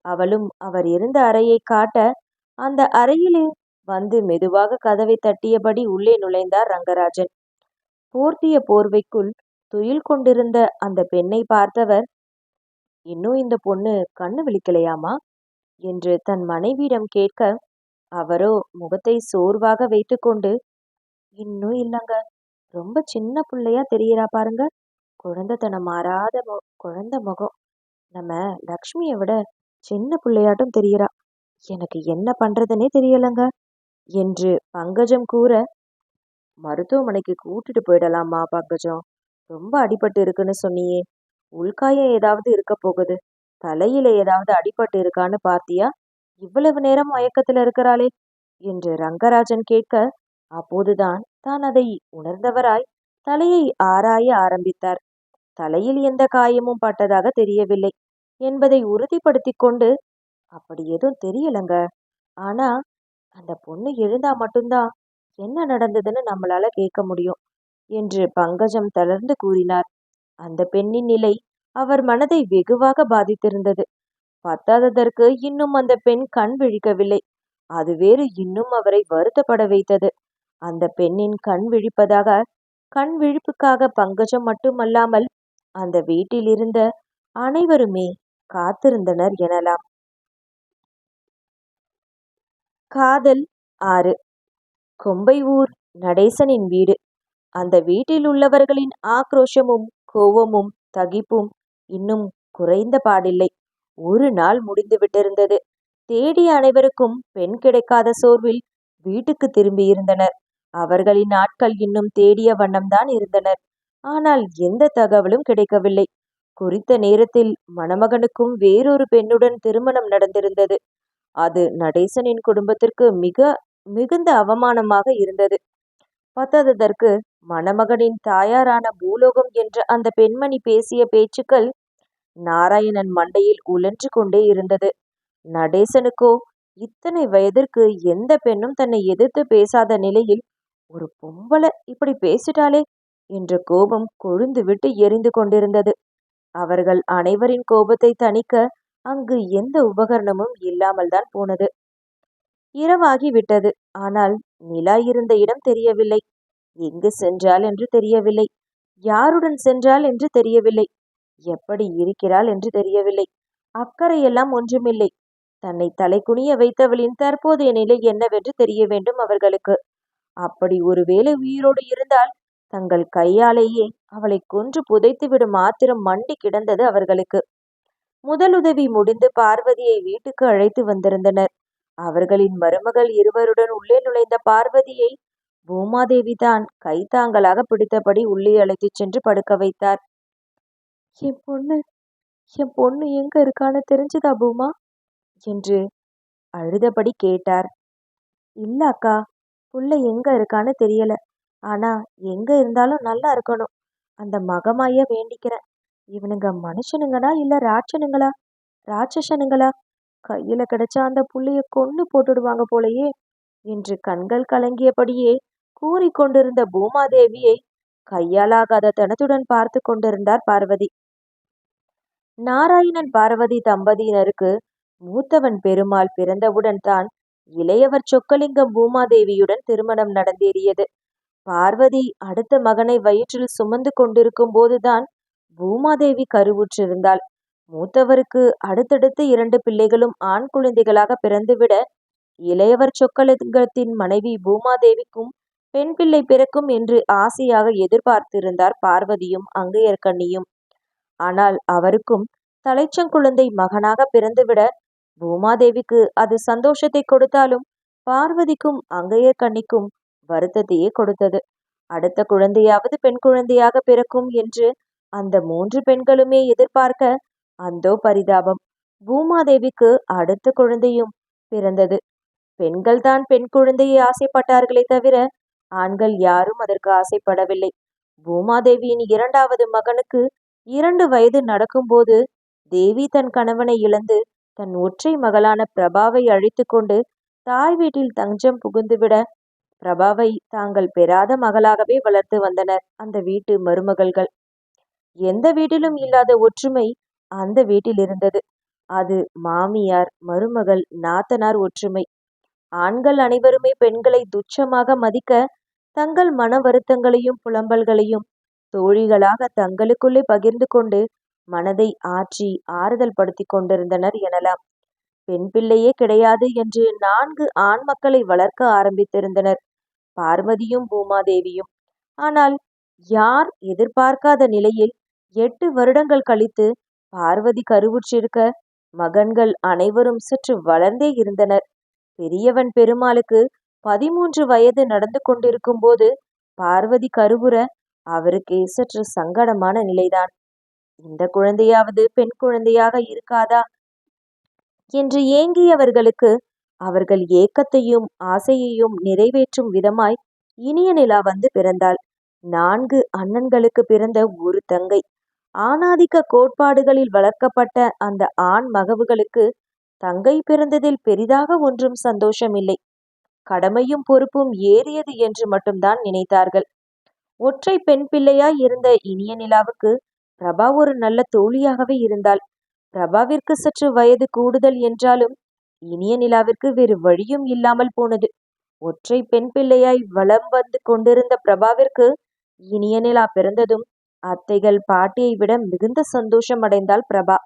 அவளும் அவர் இருந்த அறையை காட்ட, அந்த அறையிலே வந்து மெதுவாக கதவை தட்டியபடி உள்ளே நுழைந்தார் ரங்கராஜன். போர்த்திய போர்வைக்குள் துயில் கொண்டிருந்த அந்த பெண்ணை பார்த்தவர், இன்னும் இந்த பொண்ணு கண்ணு விழிக்கலையாமா என்று தன் மனைவியிடம் கேட்க, அவரோ முகத்தை சோர்வாக வைத்துக்கொண்டு, இன்னும் இல்லங்க, ரொம்ப சின்ன பிள்ளையா தெரியறா பாருங்க, குழந்தைத்தனம் மாறாத குழந்தை முகம், நம்ம லக்ஷ்மியை விட சின்ன பிள்ளையாட்டும் தெரியறா, எனக்கு என்ன பண்றதுன்னே தெரியலங்க என்று பங்கஜம் கூற, மருத்துவமனைக்கு கூட்டிட்டு போயிடலாமா பங்கஜம், ரொம்ப அடிபட்டு இருக்குன்னு சொன்னியே, உள்காயம் ஏதாவது இருக்க போகுது, தலையில ஏதாவது அடிபட்டு இருக்கான்னு பார்த்தியா, இவ்வளவு நேரம் மயக்கத்துல இருக்கிறாளே என்று ரங்கராஜன் கேட்க, அப்போதுதான் தான் அதை உணர்ந்தவராய் தலையை ஆராய ஆரம்பித்தார். தலையில் எந்த காயமும் பட்டதாக தெரியவில்லை என்பதை உறுதிப்படுத்தி கொண்டு, அப்படி எதுவும் தெரியலங்க, ஆனா அந்த பொண்ணு எழுந்தா மட்டும்தான் என்ன நடந்ததுன்னு நம்மளால கேட்க முடியும் என்று பங்கஜம் தளர்ந்து கூறினார். அந்த பெண்ணின் நிலை அவர் மனதை வெகுவாக பாதித்திருந்தது. பத்தாததற்கு இன்னும் அந்த பெண் கண் விழிக்கவில்லை. அது வேறு இன்னும் அவரை வருத்தப்பட வைத்தது. அந்த பெண்ணின் கண் விழிப்பதாக, கண் விழிப்புக்காக பங்கஜம் மட்டுமல்லாமல் அந்த வீட்டில் இருந்த அனைவருமே காத்திருந்தனர் எனலாம். காதல் 6. கொம்பை ஊர் நடேசனின் வீடு. அந்த வீட்டில் உள்ளவர்களின் ஆக்ரோஷமும் கோவமும் தகிப்பும் இன்னும் குறைந்த பாடில்லை. ஒரு நாள் முடிந்து விட்டிருந்தது. தேடிய அனைவருக்கும் பெண் கிடைக்காத சோர்வில் வீட்டுக்கு திரும்பியிருந்தனர். அவர்களின் ஆட்கள் இன்னும் தேடிய வண்ணம்தான் இருந்தனர். ஆனால் எந்த தகவலும் கிடைக்கவில்லை. குறித்த நேரத்தில் மணமகனுக்கும் வேறொரு பெண்ணுடன் திருமணம் நடந்திருந்தது. அது நடேசனின் குடும்பத்திற்கு மிகுந்த அவமானமாக இருந்தது. பத்தாததற்கு மணமகனின் தாயாரான பூலோகம் என்ற அந்த பெண்மணி பேசிய பேச்சுக்கள் நாராயணன் மண்டையில் உழன்று கொண்டே இருந்தது. நடேசனுக்கோ இத்தனை வயதிற்கு எந்த பெண்ணும் தன்னை எதிர்த்து பேசாத நிலையில் ஒரு பொம்பளை இப்படி பேசிட்டாளே என்ற கோபம் கொழுந்து விட்டு எரிந்து கொண்டிருந்தது. அவர்கள் அனைவரின் கோபத்தை தணிக்க அங்கு எந்த உபகரணமும் இல்லாமல் தான் போனது. இரவாகி விட்டது. ஆனால் நிலா இருந்த இடம் தெரியவில்லை. எங்கு சென்றாள் என்று தெரியவில்லை. யாருடன் சென்றாள் என்று தெரியவில்லை. எப்படி இருக்கிறாள் என்று தெரியவில்லை. அக்கறையெல்லாம் ஒன்றுமில்லை. தன்னை தலைகுனிய வைத்தவளின் தற்போதைய நிலை என்னவென்று தெரிய வேண்டும் அவர்களுக்கு. அப்படி ஒருவேளை உயிரோடு இருந்தால் தங்கள் கையாலேயே அவளை கொன்று புதைத்துவிடும் ஆத்திரம் மண்டி கிடந்தது அவர்களுக்கு. முதலுதவி முடிந்து பார்வதியை வீட்டுக்கு அழைத்து வந்திருந்தனர். அவர்களின் மருமகள் இருவருடன் உள்ளே நுழைந்த பார்வதியை பூமாதேவி தான் கைத்தாங்களாக பிடித்தபடி உள்ளே அழைத்துச் சென்று படுக்க வைத்தார். என் பொண்ணு என் பொண்ணு எங்க இருக்கான்னு தெரிஞ்சுதா பூமா என்று அழுதபடி கேட்டார். இல்ல அக்கா, புள்ள எங்க இருக்கான்னு தெரியல. ஆனா எங்க இருந்தாலும் நல்லா இருக்கணும். அந்த மகமாய வேண்டிக்கிறேன். இவனுங்க மனுஷனுங்களா இல்ல ராட்சசனுங்களா? கையில கிடைச்சா அந்த புள்ளைய கொன்னு போட்டுடுவாங்க போலயே என்று கண்கள் கலங்கியபடியே கூறிக்கொண்டிருந்த பூமாதேவியை கையாலாகாத தனத்துடன் பார்த்து கொண்டிருந்தார் பார்வதி. நாராயணன் பார்வதி தம்பதியினருக்கு மூத்தவன் பெருமாள் பிறந்தவுடன் தான் இளையவர் சொக்கலிங்கம் பூமாதேவியுடன் திருமணம் நடந்தேறியது. பார்வதி அடுத்த மகனை வயிற்றில் சுமந்து கொண்டிருக்கும் போதுதான் பூமாதேவி கருவுற்றிருந்தாள். மூத்தவருக்கு அடுத்தடுத்து 2 பிள்ளைகளும் ஆண் குழந்தைகளாக பிறந்துவிட, இளையவர் சொக்கலிங்கத்தின் மனைவி பூமாதேவிக்கும் பெண் பிள்ளை பிறக்கும் என்று ஆசையாக எதிர்பார்த்திருந்தார் பார்வதியும் அங்கையர்க்கண்ணியும். ஆனால் அவருக்கும் தலைச்சங்குழந்தை மகனாக பிறந்துவிட, பூமாதேவிக்கு அது சந்தோஷத்தை கொடுத்தாலும் பார்வதிக்கும் அங்கையர்க்கண்ணிக்கும் வருத்தத்தையே கொடுத்தது. அடுத்த குழந்தையாவது பெண் குழந்தையாக பிறக்கும் என்று அந்த 3 பெண்களுமே எதிர்பார்க்க, அந்தோ பரிதாபம், பூமாதேவிக்கு அடுத்த குழந்தையும் பிறந்தது. பெண்கள் தான் பெண் குழந்தையை ஆசைப்பட்டார்களே தவிர ஆண்கள் யாரும் அதற்கு ஆசைப்படவில்லை. பூமாதேவியின் 2வது மகனுக்கு 2 வயது நடக்கும்போது தேவி தன் கணவனை இழந்து தன் ஒற்றை மகளான பிரபாவை அழைத்து கொண்டு தாய் வீட்டில் தஞ்சம் புகுந்துவிட, பிரபாவை தாங்கள் பெறாத மகளாகவே வளர்த்து வந்தனர் அந்த வீட்டு மருமகள்கள். எந்த வீட்டிலும் இல்லாத ஒற்றுமை அந்த வீட்டில் இருந்தது. அது மாமியார் மருமகள் நாத்தனார் ஒற்றுமை. ஆண்கள் அனைவருமே பெண்களை துச்சமாக மதிக்க, தங்கள் மன வருத்தங்களையும் புலம்பல்களையும் தோழிகளாக தங்களுக்குள்ளே பகிர்ந்து கொண்டு மனதை ஆற்றி ஆறுதல் படுத்தி கொண்டிருந்தனர் எனலாம். பெண் பிள்ளையே கிடையாது என்று 4 ஆண் மக்களை வளர்க்க ஆரம்பித்திருந்தனர் பார்வதியும் பூமாதேவியும். ஆனால் யார் எதிர்பார்க்காத நிலையில் 8 வருடங்கள் கழித்து பார்வதி கருவுற்றிருக்க, மகன்கள் அனைவரும் சற்று வளர்ந்தே இருந்தனர். பெரியவன் பெருமாளுக்கு 13 வயது நடந்து கொண்டிருக்கும் போது பார்வதி கருவுற, அவருக்கே சற்று சங்கடமான நிலைதான். இந்த குழந்தையாவது பெண் குழந்தையாக இருக்காதா என்று ஏங்கியவர்களுக்கு அவர்கள் ஏக்கத்தையும் ஆசையையும் நிறைவேற்றும் விதமாய் இனிய நிலா வந்து பிறந்தாள். 4 அண்ணன்களுக்கு பிறந்த ஒரு தங்கை. ஆணாதிக்க கோட்பாடுகளில் வளர்க்கப்பட்ட அந்த ஆண் மகவுகளுக்கு தங்கை பிறந்ததில் பெரிதாக ஒன்றும் சந்தோஷமில்லை. கடமையும் பொறுப்பும் ஏறியது என்று மட்டும்தான் நினைத்தார்கள். ஒற்றை பெண் பிள்ளையாய் இருந்த இனிய நிலாவுக்கு பிரபா ஒரு நல்ல தோழியாகவே இருந்தாள். பிரபாவிற்கு சற்று வயது கூடுதல் என்றாலும் இனிய நிலாவிற்கு வேறு வழியும் இல்லாமல் போனது. ஒற்றை பெண் பிள்ளையாய் வலம் வந்து கொண்டிருந்த பிரபாவிற்கு இனிய நிலா பிறந்ததும் அத்தைகள் பாட்டியை விட மிகுந்த சந்தோஷம் அடைந்தாள் பிரபா.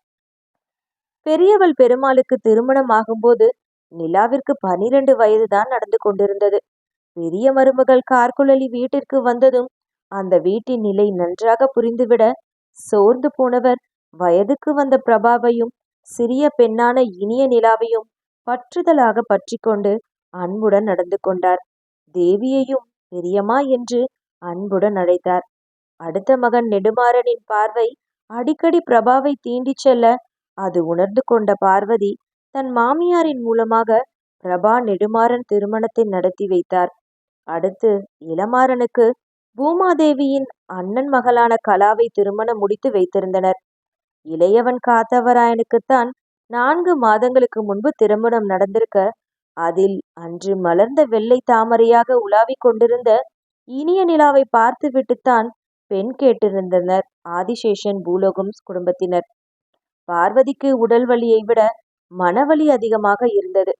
பெரியவள் பெருமாளுக்கு திருமணம் ஆகும்போது நிலாவிற்கு 12 வயதுதான் நடந்து கொண்டிருந்தது. பெரிய மருமகள் கார்குழலி வீட்டிற்கு வந்ததும் அந்த வீட்டின் நிலை நன்றாக புரிந்துவிட, சோர்ந்து போனவர் வயதுக்கு வந்த பிரபாவையும் சிறிய பெண்ணான இனிய நிலாவையும் பற்றுதலாக பற்றி கொண்டு அன்புடன் நடந்து கொண்டார். தேவியையும் பெரியம்மா என்று அன்புடன் அழைத்தார். அடுத்த மகன் நெடுமாறனின் பார்வை அடிக்கடி பிரபாவை தீண்டிச் செல்ல, அது உணர்ந்து கொண்ட பார்வதி தன் மாமியாரின் மூலமாக பிரபா நெடுமாறன் திருமணத்தை நடத்தி வைத்தார். அடுத்து இளமாறனுக்கு பூமாதேவியின் அண்ணன் மகளான கலாவை திருமணம் முடித்து வைத்திருந்தனர். இளையவன் காத்தவராயனுக்குத்தான் 4 மாதங்களுக்கு முன்பு திருமணம் நடந்திருக்க, அதில் அன்று மலர்ந்த வெள்ளை தாமரையாக உலாவிக் கொண்டிருந்த இனிய நிலாவை பார்த்து விட்டுத்தான் பெண் கேட்டிருந்தனர் ஆதிசேஷன் பூலோகம் குடும்பத்தினர். பார்வதிக்கு உடல் வலியை விட மனவலி அதிகமாக இருந்தது.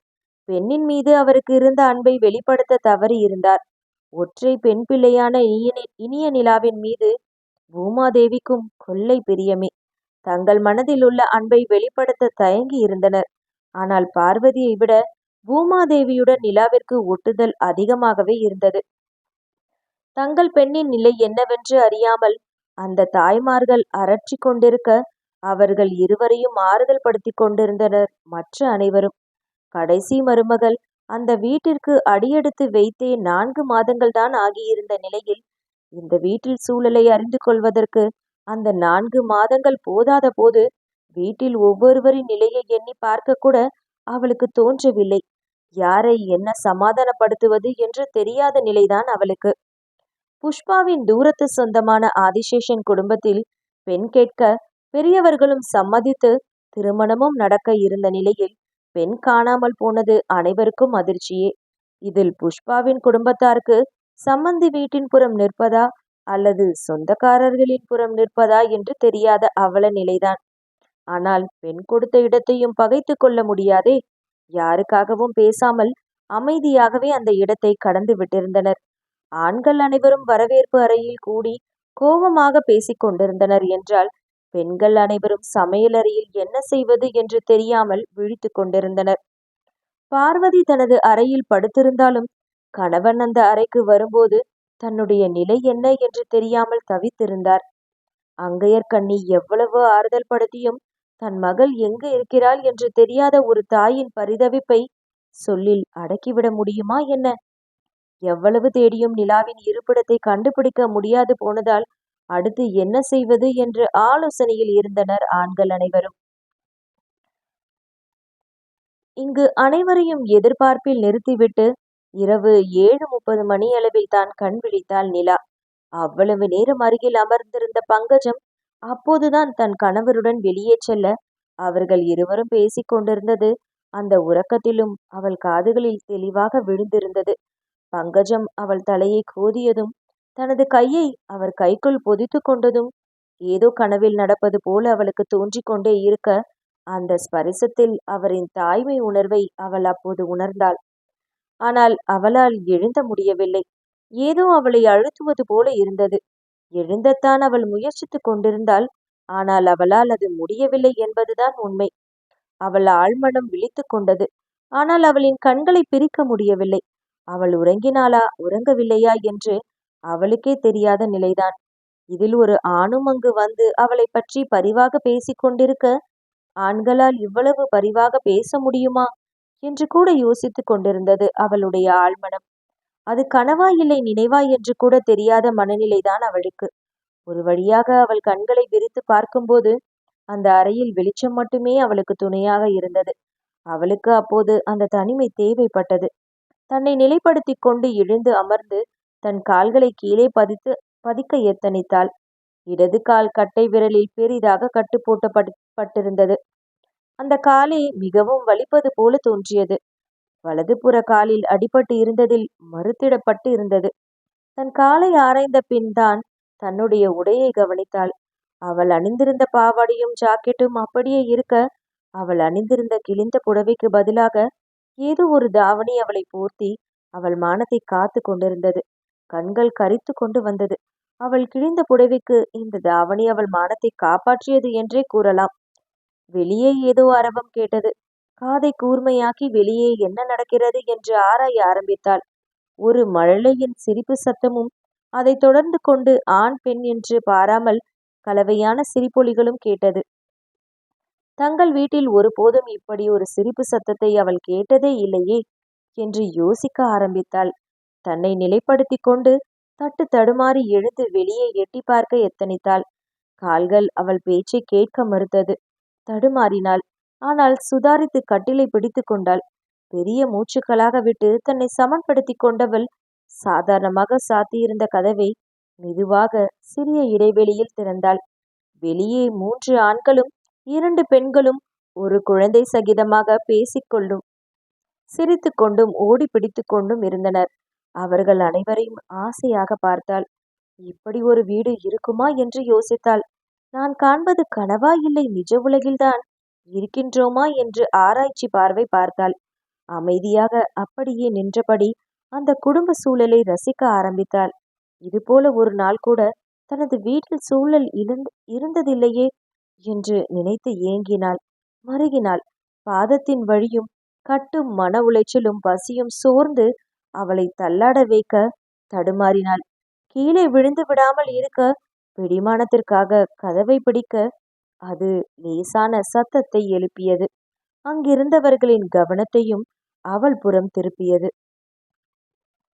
பெண்ணின் மீது அவருக்கு இருந்த அன்பை வெளிப்படுத்த தவறி இருந்தார். ஒற்றை பெண் பிள்ளையான இனிய நிலாவின் மீது பூமாதேவிக்கும் கொள்ளை பிரியமே. தங்கள் மனதில் உள்ள அன்பை வெளிப்படுத்த தயங்கி இருந்தனர். ஆனால் பார்வதியை விட பூமாதேவியுடன் நிலாவிற்கு ஒட்டுதல் அதிகமாகவே இருந்தது. தங்கள் பெண்ணின் நிலை என்னவென்று அறியாமல் அந்த தாய்மார்கள் அரற்றி கொண்டிருக்க, அவர்கள் இருவரையும் ஆறுதல் படுத்தி கொண்டிருந்தனர் மற்ற அனைவரும். கடைசி மருமகள் அந்த வீட்டிற்கு அடியெடுத்து வைத்தே 4 மாதங்கள் தான் ஆகியிருந்த நிலையில் இந்த வீட்டில் சூழலை அறிந்து கொள்வதற்கு அந்த 4 மாதங்கள் போதாத போது வீட்டில் ஒவ்வொருவரின் நிலையை எண்ணி பார்க்க கூட அவளுக்கு தோன்றவில்லை. யாரை என்ன சமாதானப்படுத்துவது என்று தெரியாத நிலைதான் அவளுக்கு. புஷ்பாவின் தூரத்து சொந்தமான ஆதிசேஷன் குடும்பத்தில் பெண் கேட்க பெரியவர்களும் சம்மதித்து திருமணமும் நடக்க இருந்த நிலையில் பெண் காணாமல் போனது அனைவருக்கும் அதிர்ச்சியே. இதில் புஷ்பாவின் குடும்பத்தாருக்கு சம்மந்தி வீட்டின் புறம் நிற்பதா அல்லது சொந்தக்காரர்களின் புறம் நிற்பதா என்று தெரியாத அவல நிலைதான். ஆனால் பெண் கொடுத்த இடத்தையும் பகைத்து கொள்ள முடியாதே. யாருக்காகவும் பேசாமல் அமைதியாகவே அந்த இடத்தை கடந்து விட்டிருந்தனர். ஆண்கள் அனைவரும் வரவேற்பு அறையில் கூடி கோபமாக பேசிக் கொண்டிருந்தனர் என்றால், பெண்கள் அனைவரும் சமையலறையில் என்ன செய்வது என்று தெரியாமல் விழித்துக் கொண்டிருந்தனர். பார்வதி தனது அறையில் படுத்திருந்தாலும் கணவன் அந்த அறைக்கு வரும்போது தன்னுடைய நிலை என்ன என்று தெரியாமல் தவித்திருந்தார். அங்கையர்கண்ணி எவ்வளவு ஆறுதல் படுத்தியும் தன் மகள் எங்கு இருக்கிறாள் என்று தெரியாத ஒரு தாயின் பரிதவிப்பை சொல்லில் அடக்கிவிட முடியுமா என்ன? எவ்வளவு தேடியும் நிலாவின் இருப்பிடத்தை கண்டுபிடிக்க முடியாது போனதால் அடுத்து என்ன செய்வது என்று ஆலோசனையில் இருந்தனர் ஆண்கள் அனைவரும். இங்கு அனைவரையும் எதிர்பார்ப்பில் நிறுத்திவிட்டு இரவு 7:30 மணியளவில் தான் கண் விழித்தாள் நிலா. அவ்வளவு நேரம் அருகில் அமர்ந்திருந்த பங்கஜம் அப்போதுதான் தன் கணவருடன் வெளியே செல்ல அவர்கள் இருவரும் பேசிக் கொண்டிருந்தது அந்த உறக்கத்திலும் அவள் காதுகளில் தெளிவாக விழுந்திருந்தது. பங்கஜம் அவள் தலையை கோதியதும் தனது கையை அவர் கைக்குள் பொதித்து கொண்டதும் ஏதோ கனவில் நடப்பது போல அவளுக்கு தோன்றிக் கொண்டே இருக்க அந்த ஸ்பரிசத்தில் அவரின் தாய்மை உணர்வை அவள் அப்போது உணர்ந்தாள். ஆனால் அவளால் எழுந்த முடியவில்லை. ஏதோ அவளை அழுத்துவது போல இருந்தது. எழுந்தத்தான் அவள் முயற்சித்துக் கொண்டிருந்தாள். ஆனால் அவளால் அது முடியவில்லை என்பதுதான் உண்மை. அவள் ஆழ்மனம் விழித்து கொண்டது. ஆனால் அவளின் கண்களை பிரிக்க முடியவில்லை. அவள் உறங்கினாளா உறங்கவில்லையா என்று அவளுக்கே தெரியாத நிலைதான். இதில் ஒரு ஆணும் அங்கு வந்து அவளை பற்றி பரிவாக பேசிக் கொண்டிருக்க ஆண்களால் இவ்வளவு பரிவாக பேச முடியுமா என்று கூட யோசித்துக் கொண்டிருந்தது அவளுடைய ஆழ்மனம். அது கனவா இல்லை நினைவா என்று கூட தெரியாத மனநிலைதான் அவளுக்கு. ஒரு வழியாக அவள் கண்களை விரித்து பார்க்கும்போது அந்த அறையில் வெளிச்சம் மட்டுமே அவளுக்கு துணையாக இருந்தது. அவளுக்கு அப்போது அந்த தனிமை தேவைப்பட்டது. தன்னை நிலைப்படுத்தி கொண்டு எழுந்து அமர்ந்து தன் கால்களை கீழே பதிக்க எத்தனித்தாள். இடது கால் கட்டை விரலில் பெரிதாக கட்டு போட்டப்பட்டிருந்தது. அந்த காலே மிகவும் வலிப்பது போல தோன்றியது. வலதுபுற காலில் அடிபட்டு இருந்ததில் மறுத்திடப்பட்டு இருந்தது. தன் காலை ஆராய்ந்த பின் தான் தன்னுடைய உடையை கவனித்தாள். அவள் அணிந்திருந்த பாவாடையும் ஜாக்கெட்டும் அப்படியே இருக்க, அவள் அணிந்திருந்த கிழிந்த புடவைக்கு பதிலாக ஏதோ ஒரு தாவணி அவளை போர்த்தி அவள் மானத்தை காத்து கொண்டிருந்தது. கண்கள் கரித்து கொண்டு வந்தது. அவள் கிழிந்த புடவைக்கு இந்த தாவணி அவள் மானத்தை காப்பாற்றியது என்றே கூறலாம். வெளியே ஏதோ அரவம் கேட்டது. காதை கூர்மையாக்கி வெளியே என்ன நடக்கிறது என்று ஆராய ஆரம்பித்தாள். ஒரு மழலையின் சிரிப்பு சத்தமும் அதை தொடர்ந்து கொண்டு ஆண் பெண் என்று பாராமல் கலவையான சிரிப்பொலிகளும் கேட்டது. தங்கள் வீட்டில் ஒருபோதும் இப்படி ஒரு சிரிப்பு சத்தத்தை அவள் கேட்டதே இல்லையே என்று யோசிக்க ஆரம்பித்தாள். தன்னை நிலைப்படுத்தி கொண்டு தட்டு தடுமாறி எழுந்து வெளியே எட்டி பார்க்க எத்தனித்தாள். கால்கள் அவள் பேச்சை கேட்க மறுத்தது. தடுமாறினாள். ஆனால் சுதாரித்து கட்டிலை பிடித்து கொண்டாள். பெரிய மூச்சுக்களாக விட்டு தன்னை சமன்படுத்தி கொண்டவள் சாதாரணமாக சாத்தியிருந்த கதவை மெதுவாக சிறிய இடைவெளியில் திறந்தாள். வெளியே 3 ஆண்களும் 2 பெண்களும் ஒரு குழந்தை சகிதமாக பேசிக்கொண்டும் சிரித்து கொண்டும் ஓடி பிடித்து கொண்டும் இருந்தனர். அவர்கள் அனைவரையும் ஆசையாக பார்த்தாள். இப்படி ஒரு வீடு இருக்குமா என்று யோசித்தாள். நான் காண்பது கனவா இல்லை நிஜ உலகில்தான் இருக்கின்றோமா என்று ஆராய்ச்சி பார்வை பார்த்தாள். அமைதியாக அப்படியே நின்றபடி அந்த குடும்ப சூழலை ரசிக்க ஆரம்பித்தாள். இதுபோல ஒரு நாள் கூட தனது வீட்டில் சூழல் இருந்ததில்லையே என்று நினைத்து ஏங்கினாள். மருகினாள். பாதத்தின் வழியும் கட்டும் மன உளைச்சலும் பசியும் சோர்ந்து அவளை தள்ளாட வைக்க தடுமாறினாள். கீழே விழுந்து விடாமல் இருக்க பிடிமானத்திற்காக கதவை பிடிக்க அது லேசான சத்தத்தை எழுப்பியது. அங்கிருந்தவர்களின் கவனத்தையும் அவள் புறம் திருப்பியது.